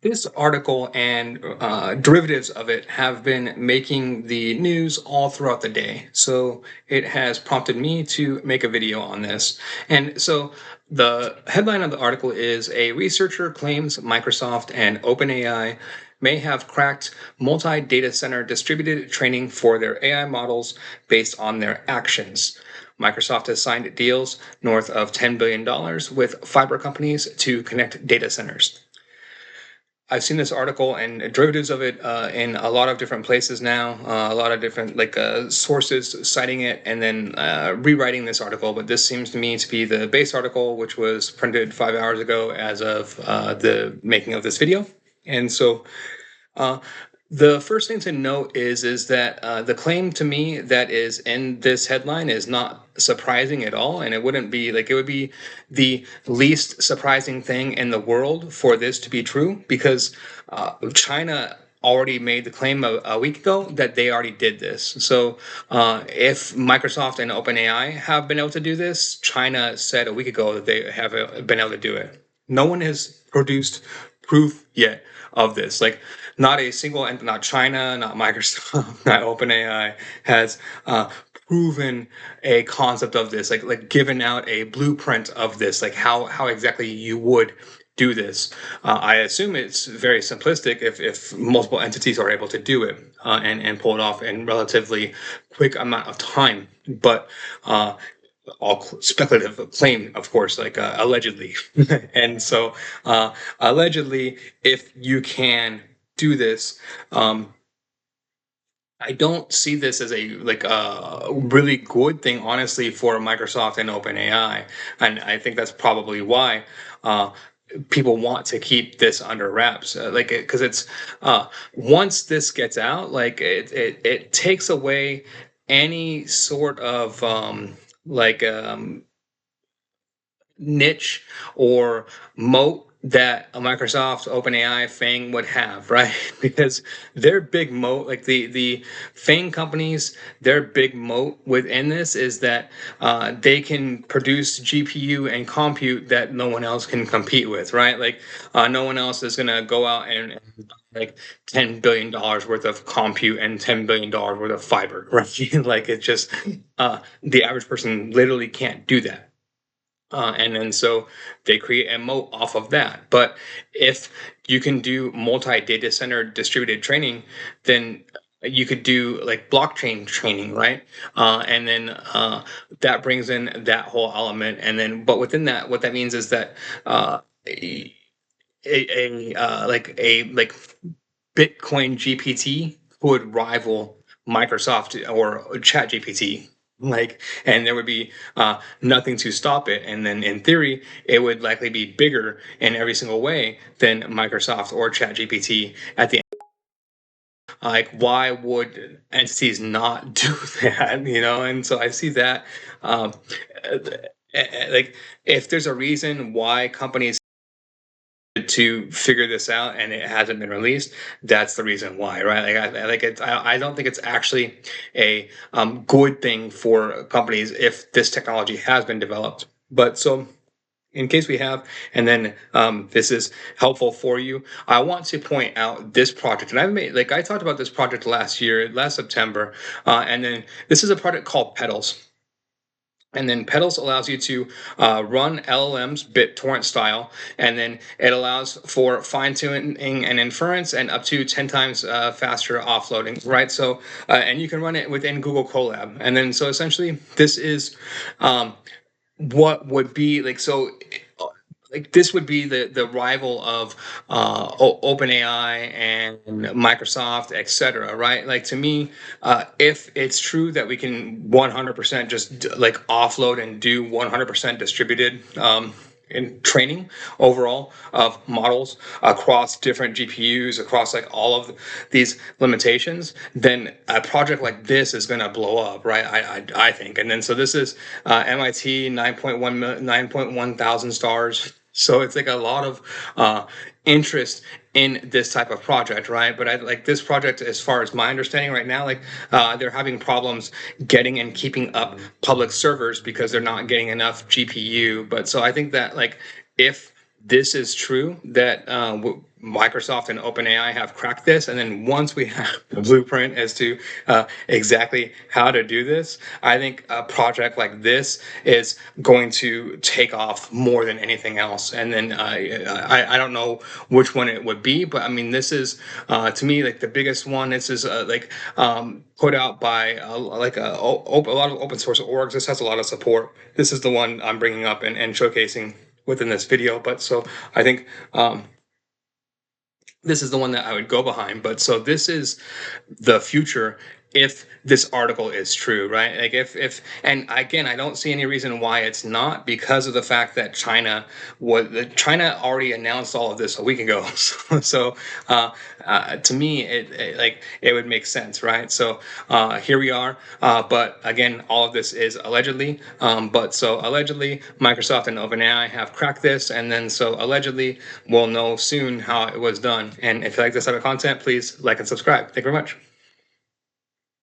This article and derivatives of it have been making the news all throughout the day. So it has prompted me to make a video on this. And so the headline of the article is: A researcher claims Microsoft and OpenAI may have cracked multi data center distributed training for their AI models based on their actions. Microsoft has signed deals north of $10 billion with fiber companies to connect data centers. I've seen this article and derivatives of it in a lot of different places now, a lot of different sources citing it and then rewriting this article. But this seems to me to be the base article, which was printed 5 hours ago as of the making of this video. And so uh, the first thing to note is that the claim to me that is in this headline is not surprising at all, and it wouldn't be like it would be the least surprising thing in the world for this to be true because China already made the claim a week ago that they already did this. So if Microsoft and OpenAI have been able to do this, China said a week ago that they have been able to do it. No one has produced proof yet of this. Like, not a single, and not China, not Microsoft, not OpenAI has proven a concept of this, like given out a blueprint of this, like how exactly you would do this. I assume it's very simplistic if multiple entities are able to do it and pull it off in relatively quick amount of time. But all speculative claim, of course, like allegedly. And so allegedly, if you can do this, um, I don't see this as a really good thing, honestly, for Microsoft and OpenAI, and I think that's probably why uh, people want to keep this under wraps, because it's once this gets out, like it takes away any sort of like niche or moat that a Microsoft OpenAI Fang would have, right? Because their big moat, like the Fang companies, their big moat within this is that they can produce GPU and compute that no one else can compete with, right? Like no one else is gonna go out and like $10 billion worth of compute and $10 billion worth of fiber, right? Like it just the average person literally can't do that. And then so they create a moat off of that. But if you can do multi data center distributed training, then you could do like blockchain training, right? And then that brings in that whole element. And then, but within that, what that means is that a, like Bitcoin GPT would rival Microsoft or Chat GPT. Like, and there would be nothing to stop it. And then in theory, it would likely be bigger in every single way than Microsoft or Chat GPT at the end. Like, why would entities not do that? You know, and so I see that um, like if there's a reason why companies to figure this out and it hasn't been released, that's the reason why, right? I don't think it's actually a good thing for companies if this technology has been developed. But so in case we have, and then this is helpful for you, I want to point out this project. And I've made, like, I talked about this project last September, and then this is a project called Petals. And then Petals allows you to run LLMs BitTorrent style, and then it allows for fine tuning and inference and up to 10 times faster offloading, right? So, and you can run it within Google Colab. And then, so essentially, this is um, what would be like, so like this would be the rival of OpenAI and Microsoft, etc. Right? Like to me, if it's true that we can 100% just like offload and do 100% distributed in training overall of models across different GPUs, across like all of these limitations, then a project like this is going to blow up, right? I think. And then so this is MIT 9.1 thousand stars. So it's like a lot of interest in this type of project, right? But I like this project, as far as my understanding right now, like they're having problems getting and keeping up public servers because they're not getting enough GPU. But so I think that like if this is true, that Microsoft and OpenAI have cracked this, and then once we have the blueprint as to exactly how to do this, I think a project like this is going to take off more than anything else. And then I don't know which one it would be, but I mean, this is to me like the biggest one. This is put out by a lot of open source orgs. This has a lot of support. This is the one I'm bringing up and showcasing within this video. But so I think this is the one that I would go behind. But so this is the future if this article is true, right? Like if and again, I don't see any reason why it's not, because of the fact that China already announced all of this a week ago. So to me, it would make sense, right? So here we are. But again, all of this is allegedly. But so allegedly, Microsoft and OpenAI have cracked this, and then so allegedly, we'll know soon how it was done. And if you like this type of content, please like and subscribe. Thank you very much.